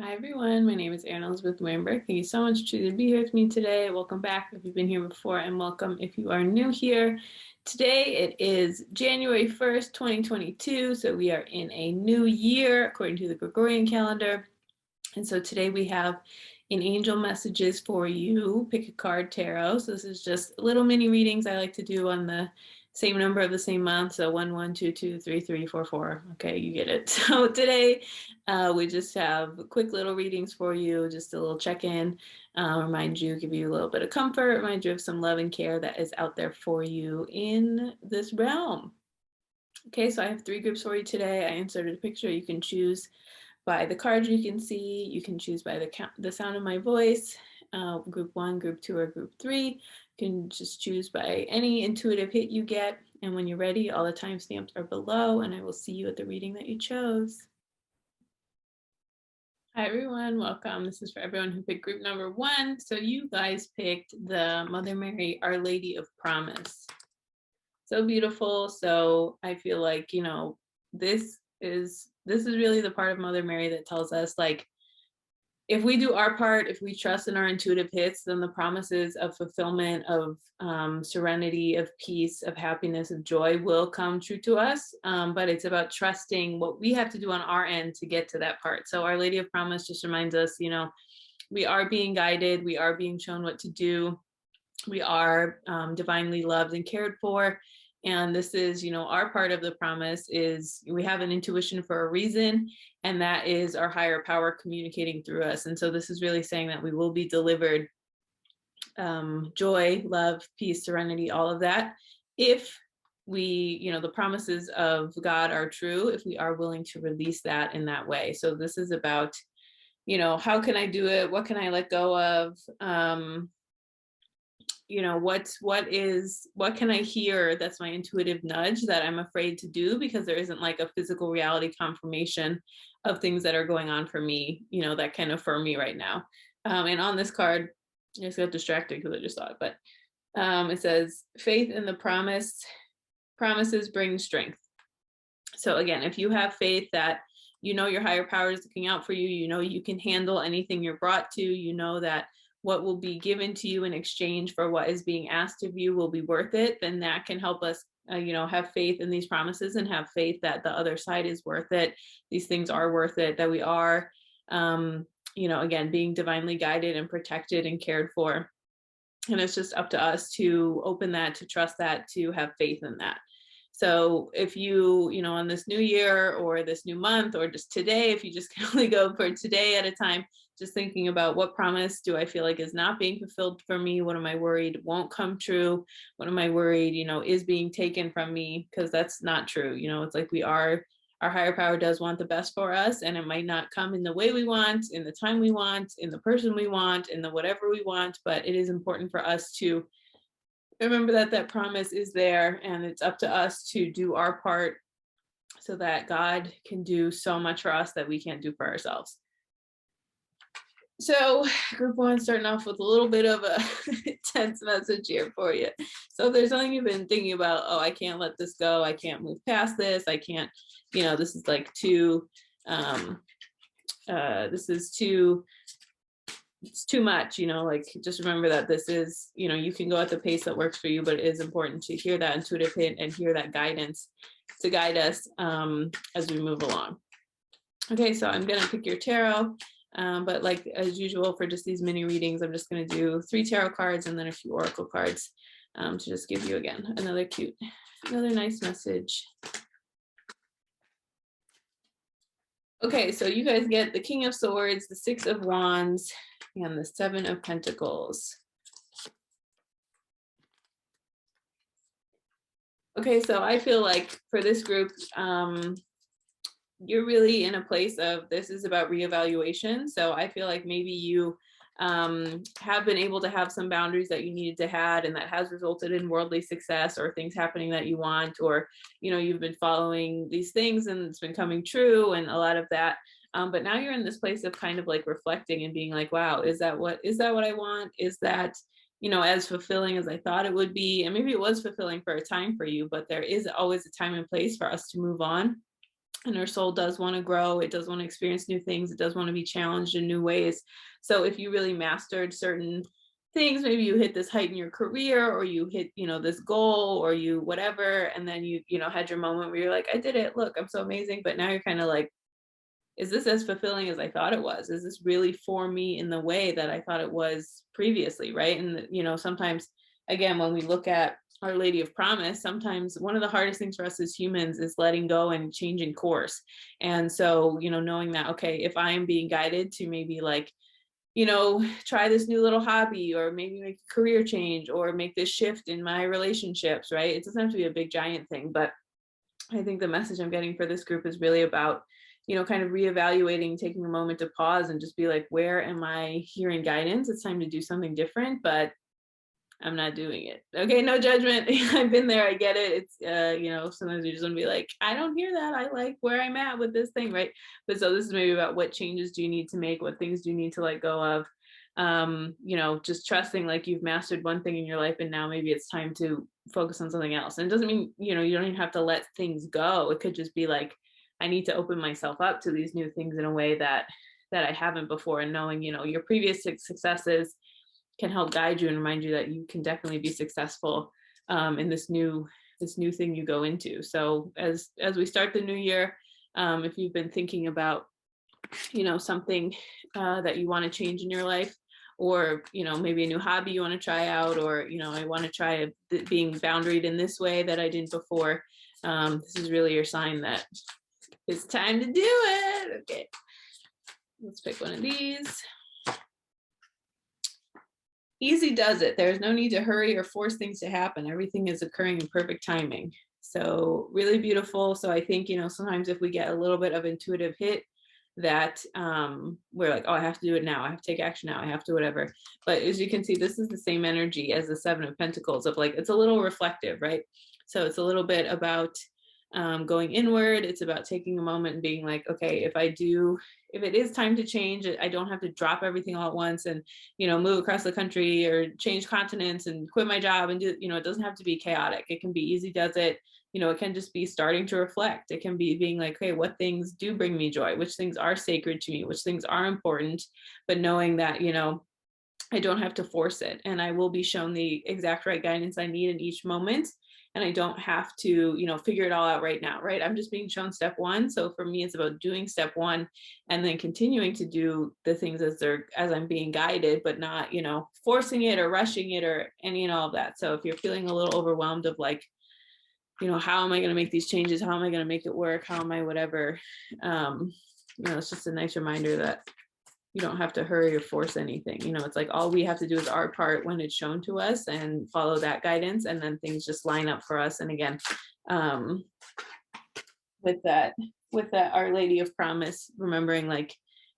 Hi everyone, my name is Erin Elizabeth Weinberg. Thank you so much to be here with me today. Welcome back if you've been here before, and welcome if you are new here. Today it is January 1st, 2022, so we are in a new year according to the Gregorian calendar. And so today we have an angel messages for you, pick a card tarot. So this is just little mini readings I like to do on the same number of the same month. So 1, 1, 2, 2, 3, 3, 4, 4. Okay, you get it. So today we just have quick little readings for you, just a little check-in, remind you, give you a little bit of comfort, remind you of some love and care that is out there for you in this realm. Okay, so I have 3 groups for you today. I inserted a picture. You can choose by the cards you can see. You can choose by the sound of my voice, group 1, group 2, or group 3. You can just choose by any intuitive hit you get. And when you're ready, all the timestamps are below, and I will see you at the reading that you chose. Hi everyone, welcome. This is for everyone who picked group number 1. So you guys picked the Mother Mary, Our Lady of Promise. So beautiful. So I feel like, you know, this is really the part of Mother Mary that tells us, like, if we do our part, if we trust in our intuitive hits, then the promises of fulfillment, of serenity, of peace, of happiness, of joy will come true to us. But it's about trusting what we have to do on our end to get to that part. So Our Lady of Promise just reminds us, you know, we are being guided, we are being shown what to do, we are divinely loved and cared for. And this is, you know, our part of the promise is we have an intuition for a reason, and that is our higher power communicating through us. And so this is really saying that we will be delivered joy, love, peace, serenity, all of that, if we, you know, the promises of God are true, if we are willing to release that in that way. So this is about, you know, how can I do it? What can I let go of? You know, what can I hear that's my intuitive nudge that I'm afraid to do because there isn't like a physical reality confirmation of things that are going on for me, you know, that can affirm me right now. And on this card, I just got distracted because I just saw it, but it says faith in the promises bring strength. So again, if you have faith that you know your higher power is looking out for you, you know you can handle anything you're brought to, you know that what will be given to you in exchange for what is being asked of you will be worth it, then that can help us, you know, have faith in these promises and have faith that the other side is worth it. These things are worth it, that we are, you know, again, being divinely guided and protected and cared for. And it's just up to us to open that, to trust that, to have faith in that. So if you know, on this new year or this new month or just today, if you just can only go for today at a time, just thinking about what promise do I feel like is not being fulfilled for me? What am I worried won't come true? What am I worried, you know, is being taken from me? Because that's not true. You know, it's like our higher power does want the best for us, and it might not come in the way we want, in the time we want, in the person we want, in the whatever we want, but it is important for us to remember that that promise is there, and it's up to us to do our part so that God can do so much for us that we can't do for ourselves. So group 1, starting off with a little bit of a tense message here for you. So if there's something you've been thinking about, oh, I can't let this go, I can't move past this, I can't, you know, this is like too, this is too, it's too much, you know, like just remember that this is, you know, you can go at the pace that works for you, but it is important to hear that intuitive hint and hear that guidance to guide us as we move along. Okay, so I'm gonna pick your tarot, but like as usual for just these mini readings, I'm just gonna do 3 tarot cards and then a few oracle cards to just give you again another nice message. Okay, so you guys get the King of Swords, the 6 of Wands, and the 7 of Pentacles. Okay, so I feel like for this group, you're really in a place of this is about reevaluation. So I feel like maybe you have been able to have some boundaries that you needed to have, and that has resulted in worldly success or things happening that you want, or, you know, you've been following these things and it's been coming true and a lot of that. But now you're in this place of kind of like reflecting and being like, wow, is that what I want? Is that, you know, as fulfilling as I thought it would be? And maybe it was fulfilling for a time for you, but there is always a time and place for us to move on. and our soul does want to grow. It does want to experience new things. It does want to be challenged in new ways. So if you really mastered certain things, maybe you hit this height in your career, or you hit, this goal, or you whatever, and then you had your moment where you're like, I did it, look, I'm so amazing. But now you're kind of like, is this as fulfilling as I thought it was? Is this really for me in the way that I thought it was previously, right? And sometimes, again, when we look at Our Lady of Promise, sometimes one of the hardest things for us as humans is letting go and changing course. And so, knowing that, okay, if I am being guided to maybe like, try this new little hobby, or maybe make a career change, or make this shift in my relationships, right? It doesn't have to be a big giant thing, but I think the message I'm getting for this group is really about, kind of reevaluating, taking a moment to pause and just be like, where am I hearing guidance? It's time to do something different, but I'm not doing it. Okay, no judgment. I've been there. I get it. It's, sometimes you just want to be like, I don't hear that. I like where I'm at with this thing, right? But so this is maybe about what changes do you need to make? What things do you need to let go of? Just trusting like you've mastered one thing in your life, and now maybe it's time to focus on something else. And it doesn't mean, you don't even have to let things go. It could just be like, I need to open myself up to these new things in a way that I haven't before. And knowing, your previous successes can help guide you and remind you that you can definitely be successful in this new thing you go into. So as we start the new year, if you've been thinking about, something that you want to change in your life, or maybe a new hobby you want to try out, or I want to try being boundaried in this way that I didn't before, this is really your sign that it's time to do it. Okay, let's pick one of these. Easy does it. There's no need to hurry or force things to happen. Everything is occurring in perfect timing. So really beautiful. So I think, sometimes if we get a little bit of intuitive hit, that we're like, oh, I have to do it now. I have to take action now. I have to whatever. But as you can see, this is the same energy as the Seven of Pentacles, of like, it's a little reflective, right? So it's a little bit about going inward. It's about taking a moment and being like, okay, if it is time to change, I don't have to drop everything all at once and, move across the country or change continents and quit my job and do, it doesn't have to be chaotic. It can be easy does it. It can just be starting to reflect. It can be being like, hey, what things do bring me joy? Which things are sacred to me? Which things are important? But knowing that, I don't have to force it, and I will be shown the exact right guidance I need in each moment. And I don't have to, figure it all out right now, right? I'm just being shown step one. So for me, it's about doing step one and then continuing to do the things as I'm being guided, but not, forcing it or rushing it or any and all of that. So if you're feeling a little overwhelmed of like, how am I going to make these changes? How am I going to make it work? How am I whatever? It's just a nice reminder that you don't have to hurry or force anything. It's like all we have to do is our part when it's shown to us and follow that guidance, and then things just line up for us. And again, with that Our Lady of Promise, remembering like,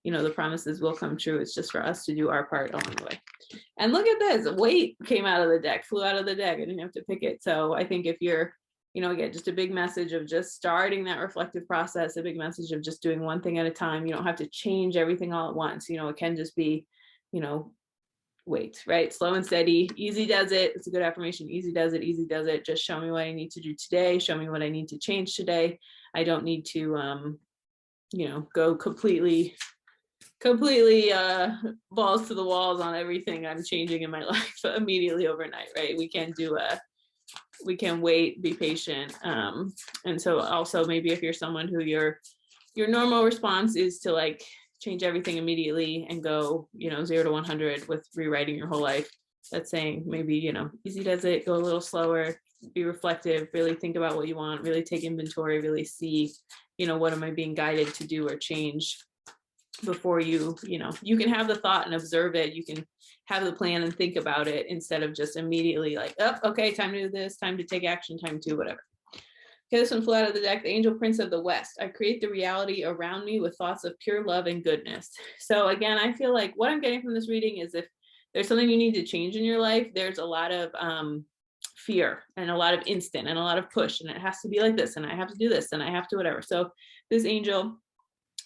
the promises will come true. It's just for us to do our part along the way. And look at this, weight came out of the deck, flew out of the deck. I didn't have to pick it. So I think if you're, again, just a big message of just starting that reflective process, a big message of just doing one thing at a time. You don't have to change everything all at once. It can just be, wait, right? Slow and steady, easy does it. It's a good affirmation. Easy does it, easy does it. Just show me what I need to do today. Show me what I need to change today. I don't need to, go completely balls to the walls on everything I'm changing in my life immediately overnight, right? We can wait, be patient. And so also maybe if you're someone who your normal response is to like change everything immediately and go, 0 to 100 with rewriting your whole life, that's saying maybe, easy does it, go a little slower, be reflective, really think about what you want, really take inventory, really see, what am I being guided to do or change before you can have the thought and observe it. You can have the plan and think about it instead of just immediately like, oh, okay, time to do this, time to take action, time to whatever. Okay, this one flew out of the deck, the Angel Prince of the West. I create the reality around me with thoughts of pure love and goodness. So again, I feel like what I'm getting from this reading is if there's something you need to change in your life, there's a lot of fear and a lot of instant and a lot of push, and it has to be like this, and I have to do this, and I have to whatever. So this angel,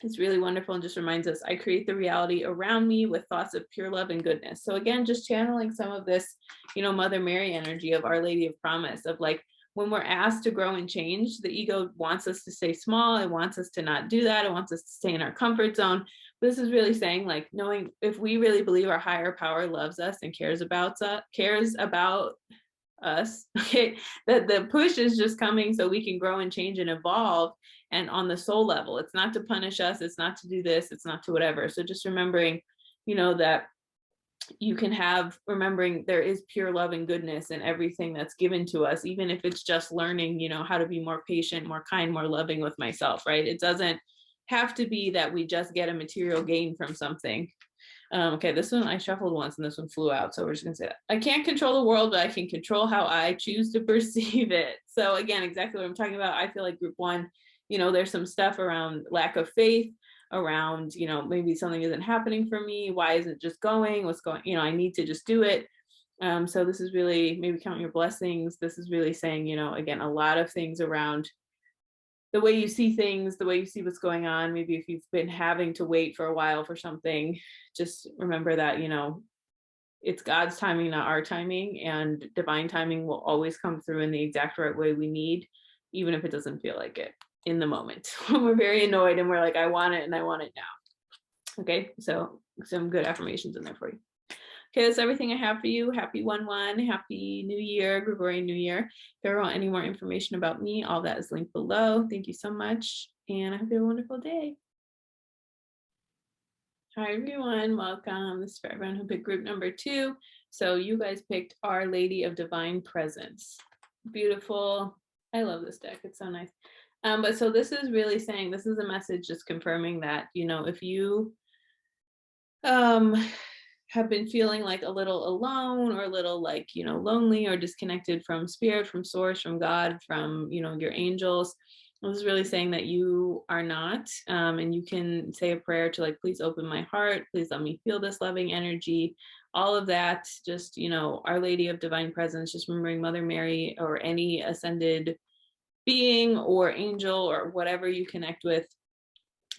it's really wonderful and just reminds us, I create the reality around me with thoughts of pure love and goodness. So again, just channeling some of this, Mother Mary energy of Our Lady of Promise, of like, when we're asked to grow and change, the ego wants us to stay small. It wants us to not do that. It wants us to stay in our comfort zone. But this is really saying, like, knowing if we really believe our higher power loves us and cares about us, okay, that the push is just coming so we can grow and change and evolve. And on the soul level, it's not to punish us, it's not to do this, it's not to whatever. So just remembering, that you can have, remembering there is pure love and goodness in everything that's given to us, even if it's just learning, how to be more patient, more kind, more loving with myself, right? It doesn't have to be that we just get a material gain from something. Okay, this one I shuffled once and this one flew out. So we're just gonna say that. I can't control the world, but I can control how I choose to perceive it. So again, exactly what I'm talking about. I feel like group one, there's some stuff around lack of faith, around, maybe something isn't happening for me. Why isn't it just going? What's going, I need to just do it. So this is really maybe count your blessings. This is really saying, again, a lot of things around the way you see things, the way you see what's going on. Maybe if you've been having to wait for a while for something, just remember that, it's God's timing, not our timing, and divine timing will always come through in the exact right way we need, even if it doesn't feel like it in the moment. When we're very annoyed and we're like, I want it and I want it now. Okay, so some good affirmations in there for you. Okay, that's everything I have for you. Happy 1/1, happy new year, Gregorian New Year. If you ever want any more information about me, all that is linked below. Thank you so much, and I hope you have a wonderful day. Hi everyone, welcome. This is for everyone who picked group number 2. So you guys picked Our Lady of Divine Presence. Beautiful. I love this deck, it's so nice. But so this is really saying, this is a message just confirming that, if you have been feeling like a little alone or a little like, lonely or disconnected from spirit, from source, from God, from, your angels, this is really saying that you are not, and you can say a prayer to like, please open my heart, please let me feel this loving energy, all of that. Just, Our Lady of Divine Presence, just remembering Mother Mary or any ascended being or angel or whatever you connect with,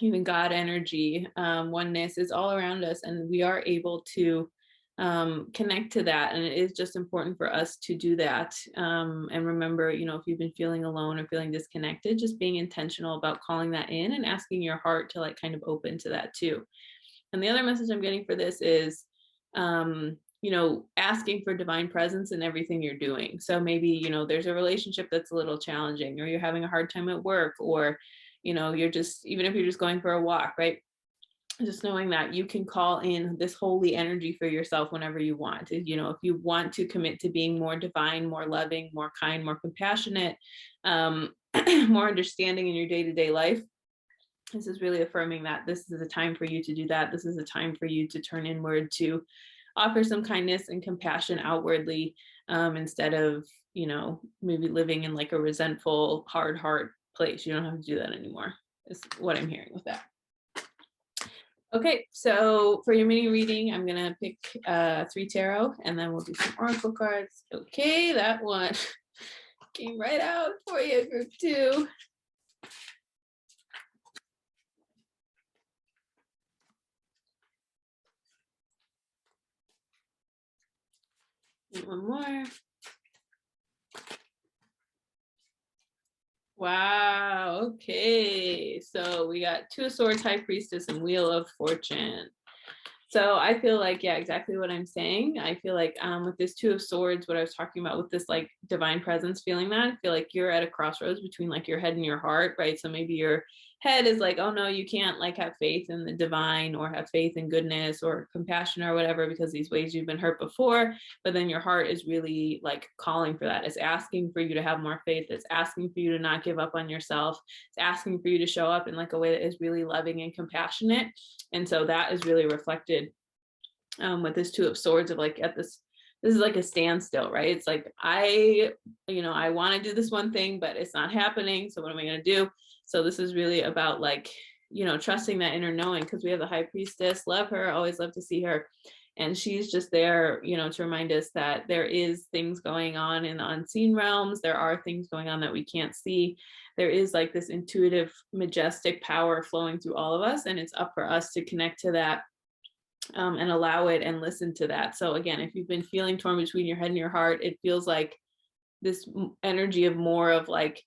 even God energy, oneness is all around us, and we are able to connect to that. And it is just important for us to do that. And remember, if you've been feeling alone or feeling disconnected, just being intentional about calling that in and asking your heart to like kind of open to that too. And the other message I'm getting for this is, asking for divine presence in everything you're doing. So maybe, there's a relationship that's a little challenging, or you're having a hard time at work, or, you're just, even if you're just going for a walk, right? Just knowing that you can call in this holy energy for yourself whenever you want. If you want to commit to being more divine, more loving, more kind, more compassionate, more understanding in your day-to-day life, this is really affirming that this is a time for you to do that. This is a time for you to turn inward, to offer some kindness and compassion outwardly, instead of, maybe living in like a resentful, hard heart place. You don't have to do that anymore, is what I'm hearing with that. Okay, so for your mini reading, I'm gonna pick 3 tarot, and then we'll do some oracle cards. Okay, that one came right out for you, group 2. And one more. Wow, okay. So we got 2 of Swords, High Priestess, and Wheel of Fortune. So I feel like, yeah, exactly what I'm saying. I feel like with this 2 of Swords, what I was talking about with this like divine presence, feeling that, I feel like you're at a crossroads between like your head and your heart, right? So maybe your head is like, oh no, you can't like have faith in the divine or have faith in goodness or compassion or whatever, because these ways you've been hurt before. But then your heart is really like calling for that. It's asking for you to have more faith. It's asking for you to not give up on yourself. It's asking for you to show up in like a way that is really loving and compassionate. And so that is really reflected with this 2 of Swords, of like, at this is like a standstill, right? It's like, I want to do this one thing, but it's not happening. So what am I going to do? So this is really about like, trusting that inner knowing, because we have the High Priestess, love her, always love to see her. And she's just there, to remind us that there is things going on in the unseen realms. There are things going on that we can't see. There is like this intuitive, majestic power flowing through all of us. And it's up for us to connect to that, and allow it and listen to that. So again, if you've been feeling torn between your head and your heart, it feels like energy of more of like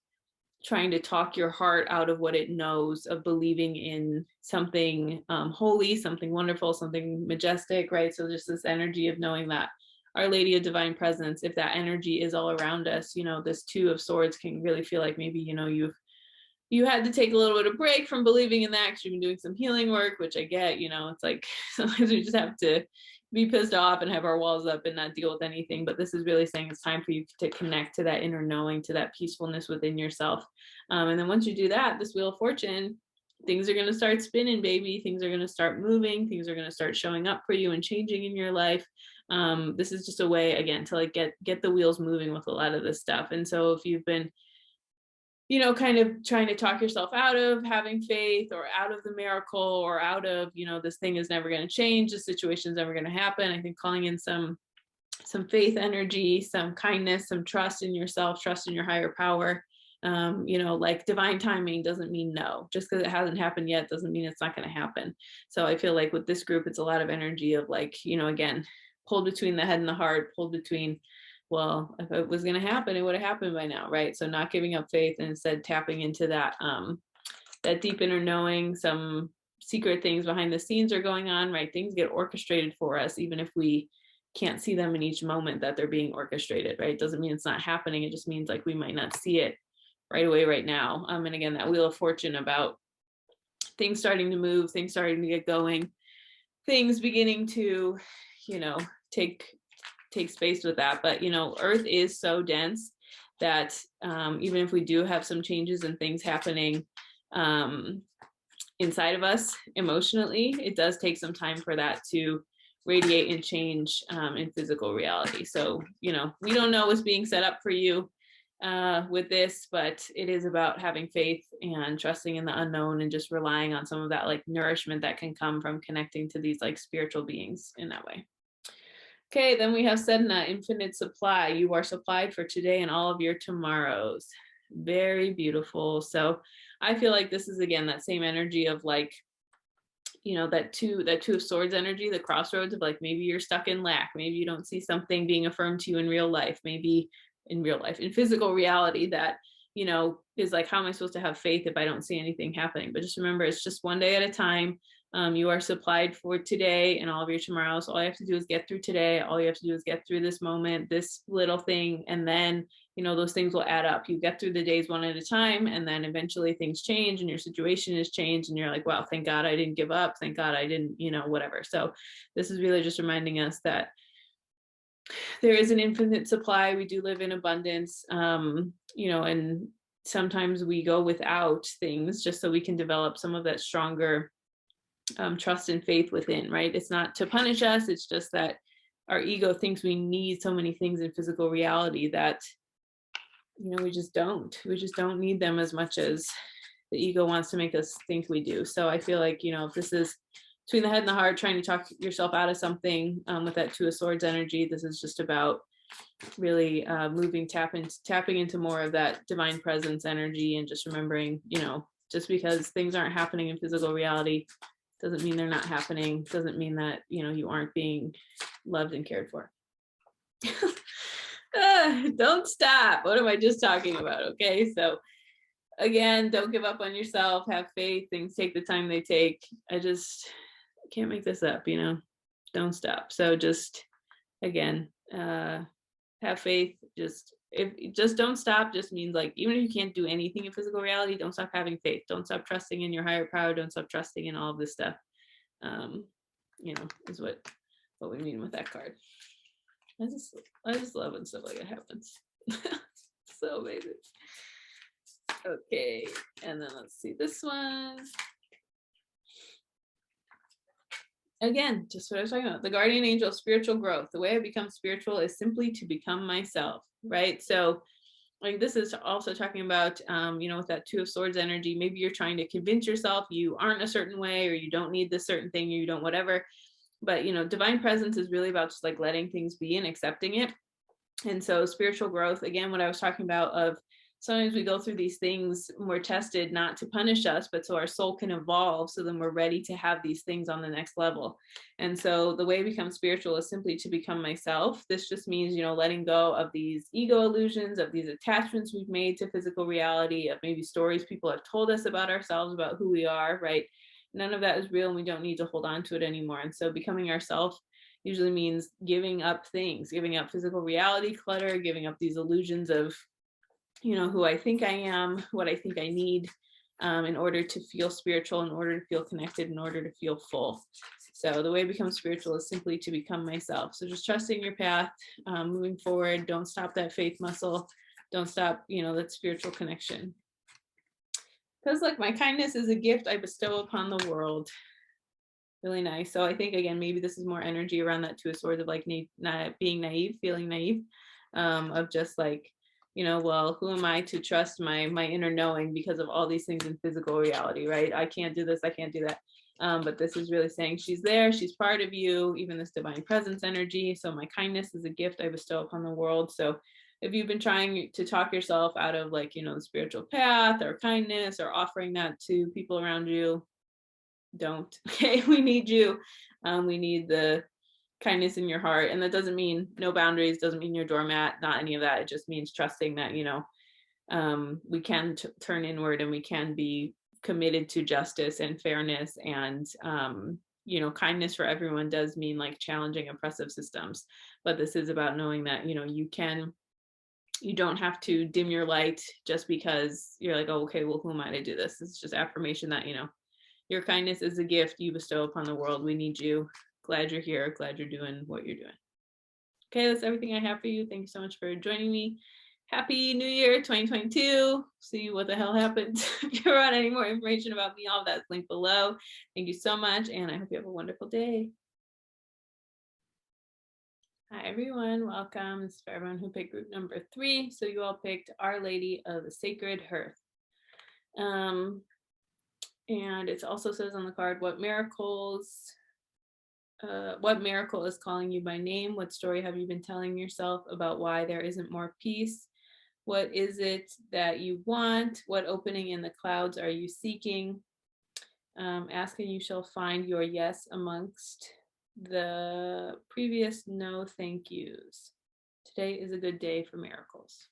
trying to talk your heart out of what it knows, of believing in something holy, something wonderful, something majestic, right? So just this energy of knowing that Our Lady of Divine Presence, if that energy is all around us, this Two of Swords can really feel like maybe, you had to take a little bit of break from believing in that because you've been doing some healing work, which I get, it's like sometimes we just have to be pissed off and have our walls up and not deal with anything. But this is really saying it's time for you to connect to that inner knowing, to that peacefulness within yourself. And then once you do that, this Wheel of Fortune, things are going to start spinning, baby. Things are going to start moving. Things are going to start showing up for you and changing in your life. This is just a way, again, to like get the wheels moving with a lot of this stuff. And so if you've been kind of trying to talk yourself out of having faith, or out of the miracle, or out of, this thing is never going to change, this situation is never going to happen. I think calling in some faith energy, some kindness, some trust in yourself, trust in your higher power. Like divine timing doesn't mean no. Just because it hasn't happened yet doesn't mean it's not going to happen. So I feel like with this group, it's a lot of energy of like, again, pulled between the head and the heart, pulled between, well, if it was going to happen, it would have happened by now, right? So not giving up faith, and instead tapping into that deep inner knowing. Some secret things behind the scenes are going on, right? Things get orchestrated for us, even if we can't see them in each moment that they're being orchestrated, right? It doesn't mean it's not happening. It just means like we might not see it right away, right now. And again, that Wheel of Fortune about things starting to move, things starting to get going, things beginning to, take space with that. But Earth is so dense that even if we do have some changes and things happening inside of us emotionally, it does take some time for that to radiate and change in physical reality. So we don't know what's being set up for you with this, but it is about having faith and trusting in the unknown, and just relying on some of that like nourishment that can come from connecting to these like spiritual beings in that way. Okay, then we have Sedna, infinite supply. You are supplied for today and all of your tomorrows. Very beautiful. So I feel like this is, again, that same energy of like, that two of swords energy, the crossroads of like, maybe you're stuck in lack. Maybe you don't see something being affirmed to you in real life. Maybe in real life, in physical reality, that, is like, how am I supposed to have faith if I don't see anything happening? But just remember, it's just one day at a time. You are supplied for today and all of your tomorrows. All you have to do is get through today. All you have to do is get through this moment, this little thing. And then, those things will add up. You get through the days one at a time, and then eventually things change and your situation is changed. And you're like, wow, thank God I didn't give up. Thank God I didn't, whatever. So this is really just reminding us that there is an infinite supply. We do live in abundance, and sometimes we go without things just so we can develop some of that stronger trust and faith within, right? It's not to punish us. It's just that our ego thinks we need so many things in physical reality that, we just don't need them as much as the ego wants to make us think we do. So I feel like, if this is between the head and the heart, trying to talk yourself out of something with that Two of Swords energy, this is just about really tapping into more of that divine presence energy, and just remembering, just because things aren't happening in physical reality doesn't mean they're not happening, doesn't mean that, you aren't being loved and cared for. Don't stop. What am I just talking about? Okay, so again, don't give up on yourself, have faith, things take the time they take. I just can't make this up, don't stop. So just, again, have faith. Just don't stop just means like, even if you can't do anything in physical reality, don't stop having faith. Don't stop trusting in your higher power. Don't stop trusting in all of this stuff. Is what we mean with that card. I just love when stuff like that happens. So amazing. Okay, and then let's see this one. Again, just what I was talking about, the guardian angel, spiritual growth. The way I become spiritual is simply to become myself, right? So like this is also talking about, with that Two of Swords energy, maybe you're trying to convince yourself you aren't a certain way, or you don't need this certain thing, or you don't whatever. But, divine presence is really about just like letting things be and accepting it. And so spiritual growth, again, what I was talking about of sometimes we go through these things and we're tested not to punish us, but so our soul can evolve. So then we're ready to have these things on the next level. And so the way to become spiritual is simply to become myself. This just means, letting go of these ego illusions, of these attachments we've made to physical reality, of maybe stories people have told us about ourselves, about who we are, right? None of that is real and we don't need to hold on to it anymore. And so becoming ourselves usually means giving up things, giving up physical reality clutter, giving up these illusions of, who I think I am, what I think I need, in order to feel spiritual, in order to feel connected, in order to feel full. So the way to become spiritual is simply to become myself. So just trusting your path, moving forward. Don't stop that faith muscle. Don't stop, that spiritual connection. Because like my kindness is a gift I bestow upon the world. Really nice. So I think, again, maybe this is more energy around that Two of Swords of like not being naive, feeling naive, of just like, well, who am I to trust my inner knowing because of all these things in physical reality, right? I can't do this, I can't do that. But this is really saying she's there, she's part of you, even this divine presence energy. So my kindness is a gift I bestow upon the world. So if you've been trying to talk yourself out of like, the spiritual path or kindness or offering that to people around you, don't. Okay, we need you. We need the kindness in your heart, and that doesn't mean no boundaries, doesn't mean you're doormat, not any of that. It just means trusting that we can turn inward and we can be committed to justice and fairness, and kindness for everyone does mean like challenging oppressive systems, but this is about knowing that you don't have to dim your light just because you're like, oh, okay, well, who am I to do this? It's just affirmation that your kindness is a gift you bestow upon the world. We need you. Glad you're here. Glad you're doing what you're doing. Okay, that's everything I have for you. Thank you so much for joining me. Happy New Year 2022. See what the hell happens. If you want any more information about me, all of that's linked below. Thank you so much, and I hope you have a wonderful day. Hi, everyone. Welcome. This is for everyone who picked group number 3. So you all picked Our Lady of the Sacred Hearth. And it also says on the card, what miracle is calling you by name? What story have you been telling yourself about why there isn't more peace? What is it that you want? What opening in the clouds are you seeking? Ask and you shall find your yes amongst the previous no thank yous. Today is a good day for miracles.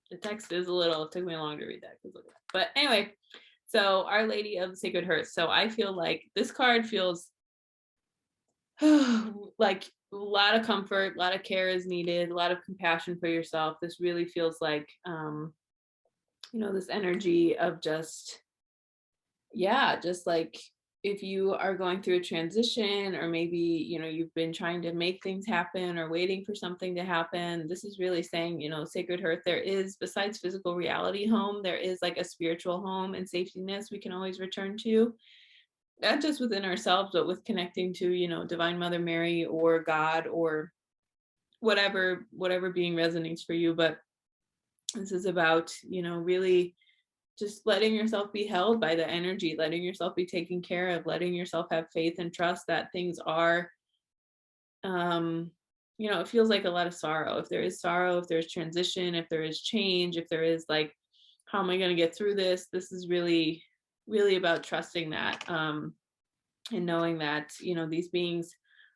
The text is it took me long to read that. But anyway, so Our Lady of the Sacred Hearth. So I feel like this card feels like a lot of comfort, a lot of care is needed, a lot of compassion for yourself. This really feels like, this energy of just like if you are going through a transition, or maybe, you've been trying to make things happen or waiting for something to happen. This is really saying, Sacred Hearth, there is, besides physical reality home, there is like a spiritual home and safetyness we can always return to. Not just within ourselves, but with connecting to, Divine Mother Mary or God or whatever being resonates for you. But this is about, really just letting yourself be held by the energy, letting yourself be taken care of, letting yourself have faith and trust that things are, it feels like a lot of sorrow. If there is sorrow, if there's transition, if there is change, if there is like, how am I going to get through this? This is really, really about trusting that, and knowing that, these beings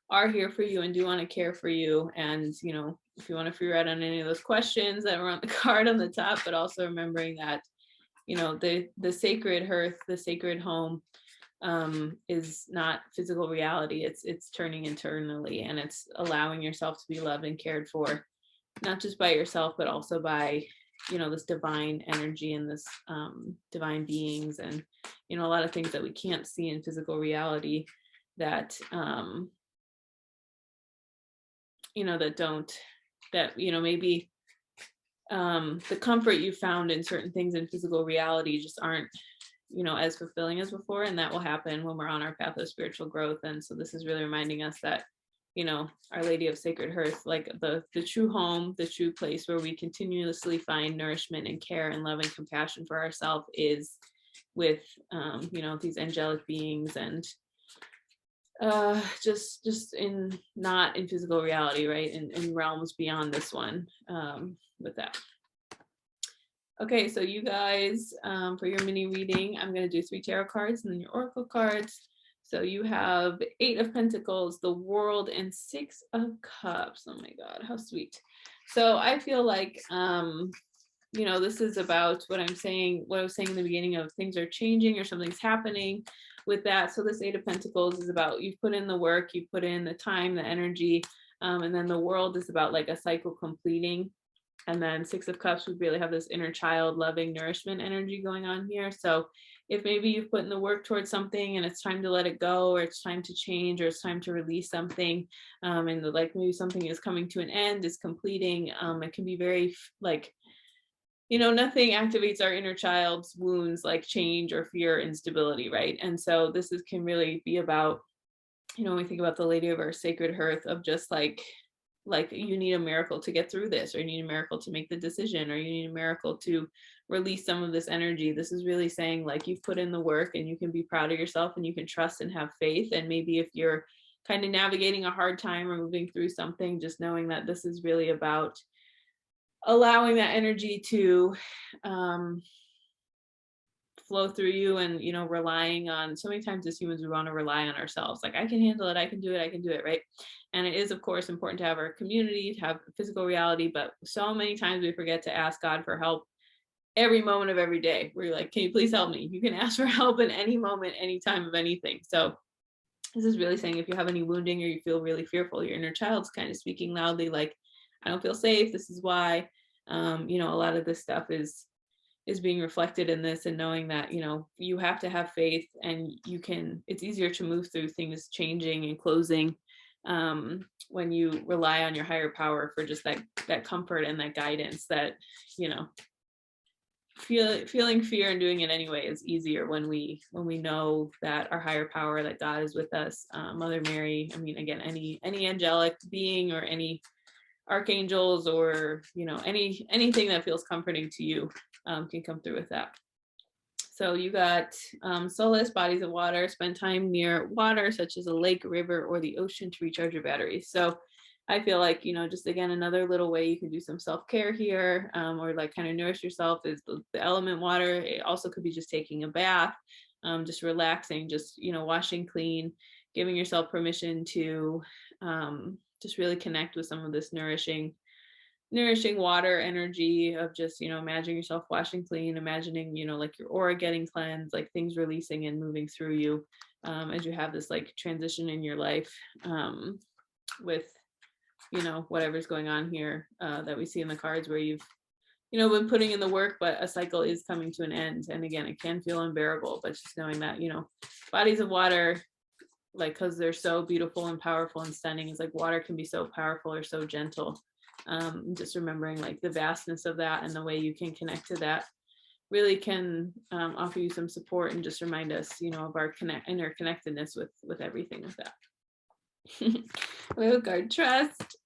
are here for you and do want to care for you. And, if you want to figure out on any of those questions that were on the card on the top, but also remembering that, the sacred hearth, the sacred home, is not physical reality. It's turning internally, and it's allowing yourself to be loved and cared for, not just by yourself, but also by, this divine energy and this divine beings, and, a lot of things that we can't see in physical reality that, maybe the comfort you found in certain things in physical reality just aren't, as fulfilling as before. And that will happen when we're on our path of spiritual growth. And so this is really reminding us that, Our Lady of Sacred Hearth, like the true home, the true place where we continuously find nourishment and care and love and compassion for ourselves, is with, these angelic beings, and just in, not in physical reality, right? In realms beyond this one, with that. Okay, so you guys, for your mini reading, I'm going to do 3 tarot cards and then your oracle cards. So you have 8 of Pentacles, the World, and 6 of Cups. Oh my God, how sweet. So I feel like, this is about what I'm saying, what I was saying in the beginning of things are changing or something's happening with that. So this 8 of Pentacles is about you've put in the work, you put in the time, the energy, and then the World is about like a cycle completing. And then 6 of Cups would really have this inner child loving nourishment energy going on here. So if maybe you've put in the work towards something and it's time to let it go, or it's time to change, or it's time to release something, and like maybe something is coming to an end, is completing, it can be very like, nothing activates our inner child's wounds like change or fear, instability, right? And so can really be about, when we think about the Lady of our Sacred Hearth, of just like you need a miracle to get through this, or you need a miracle to make the decision, or you need a miracle to release some of this energy. This is really saying like you've put in the work and you can be proud of yourself and you can trust and have faith. And maybe if you're kind of navigating a hard time or moving through something, just knowing that this is really about allowing that energy to flow through you, and relying on, so many times as humans we want to rely on ourselves, like I can handle it, I can do it, right? And it is of course important to have our community, to have physical reality, but so many times we forget to ask God for help every moment of every day. We're like, can you please help me? You can ask for help in any moment, any time of anything. So this is really saying if you have any wounding or you feel really fearful, your inner child's kind of speaking loudly like, I don't feel safe, this is why. A lot of this stuff is being reflected in this, and knowing that you have to have faith, and it's easier to move through things changing and closing when you rely on your higher power for just that comfort and that guidance. That feeling fear and doing it anyway is easier when we know that our higher power, that God is with us. Mother Mary, I mean, again, any angelic being or any archangels, or anything that feels comforting to you, can come through with that. So you got solace, bodies of water, spend time near water such as a lake, river, or the ocean to recharge your batteries. So I feel like, just again, another little way you can do some self-care here, or like kind of nourish yourself, is the element water. It also could be just taking a bath, just relaxing, just washing clean, giving yourself permission to just really connect with some of this nourishing water energy of just imagining yourself washing clean, imagining like your aura getting cleansed, like things releasing and moving through you, as you have this like transition in your life, with whatever's going on here, that we see in the cards, where you've been putting in the work, but a cycle is coming to an end. And again, it can feel unbearable, but just knowing that bodies of water, like, because they're so beautiful and powerful and stunning, it's like water can be so powerful or so gentle. Just remembering like the vastness of that and the way you can connect to that really can offer you some support, and just remind us of our interconnectedness with everything with that. We have a card, trust.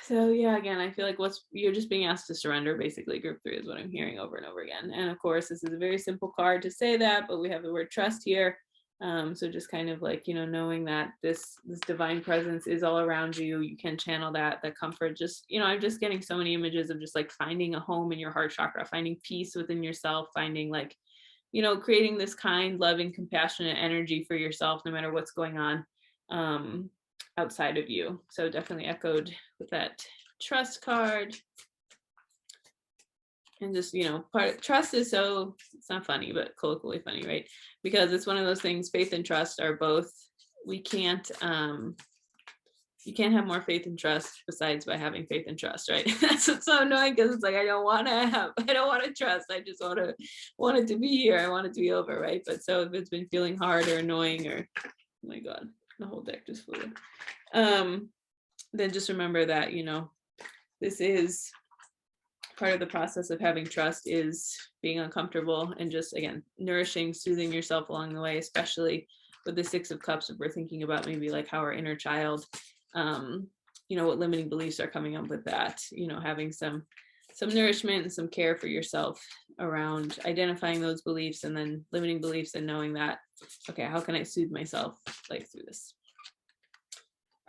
So yeah, again, I feel like you're just being asked to surrender, basically. Group 3 is what I'm hearing over and over again. And of course, this is a very simple card to say that, but we have the word trust here. So just kind of like, knowing that this divine presence is all around you. You can channel that comfort. Just, I'm just getting so many images of just like finding a home in your heart chakra, finding peace within yourself, finding like, creating this kind, loving, compassionate energy for yourself, no matter what's going on outside of you. So definitely echoed with that trust card. And just, part of trust is so, it's not funny, but colloquially funny, right? Because it's one of those things, faith and trust are both, you can't have more faith and trust besides by having faith and trust, right? That's what's so annoying, because it's like, I don't want to trust. I just want it to be here. I want it to be over, right? But so if it's been feeling hard or annoying, or, oh my God, the whole deck just flew in. Then just remember that, this is part of the process of having trust, is being uncomfortable, and just, again, nourishing, soothing yourself along the way, especially with the 6 of Cups. If we're thinking about maybe like how our inner child, what limiting beliefs are coming up with that, having some nourishment and some care for yourself around identifying those beliefs and then limiting beliefs, and knowing that, okay, how can I soothe myself like through this?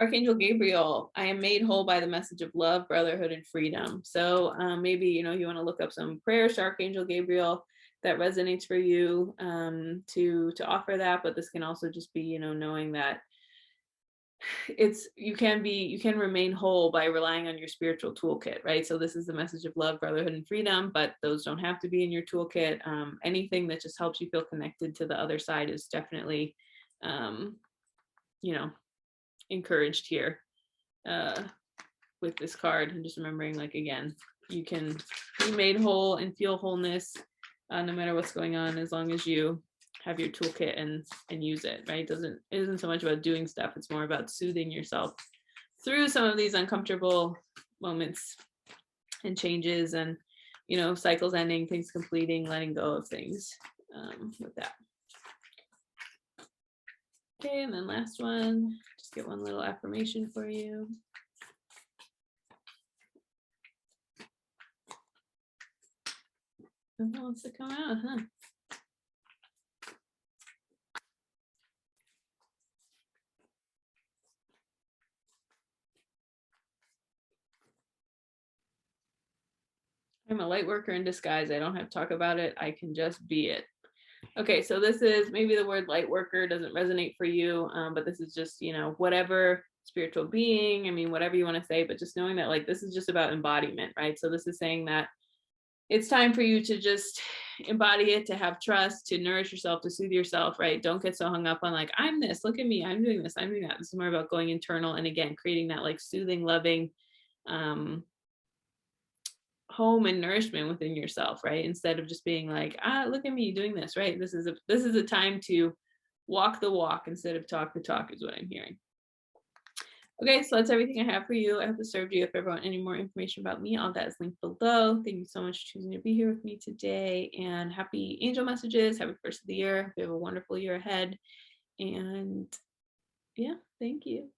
Archangel Gabriel, I am made whole by the message of love, brotherhood, and freedom. So maybe, you know, you want to look up some prayers to Archangel Gabriel that resonates for you, to offer that. But this can also just be, you know, knowing that you can remain whole by relying on your spiritual toolkit, right? So this is the message of love, brotherhood, and freedom, but those don't have to be in your toolkit. Anything that just helps you feel connected to the other side is definitely, um, you know, encouraged here, uh, with this card. And just remembering, like, again, you can be made whole and feel wholeness, no matter what's going on, as long as you have your toolkit and use it, right? It isn't so much about doing stuff, it's more about soothing yourself through some of these uncomfortable moments and changes, and, you know, cycles ending, things completing, letting go of things, with that. Okay, and then last one, just get one little affirmation for you. Who wants to come out, huh? I'm a light worker in disguise. I don't have to talk about it. I can just be it. Okay, so this is, maybe the word light worker doesn't resonate for you, but this is just, you know, whatever spiritual being, I mean, whatever you want to say, but just knowing that, like, this is just about embodiment, right? So this is saying that it's time for you to just embody it, to have trust, to nourish yourself, to soothe yourself, right? Don't get so hung up on, like, I'm this, look at me, I'm doing this, I'm doing that. This is more about going internal, and again, creating that, like, soothing, loving, um, home and nourishment within yourself, right? Instead of just being like, look at me doing this, right? This is a time to walk the walk instead of talk the talk, is what I'm hearing. Okay, so that's everything I have for you. I hope it served you. If you ever want any more information about me, all that is linked below. Thank you so much for choosing to be here with me today, and happy angel messages. Happy first of the year. We have a wonderful year ahead. And yeah, thank you.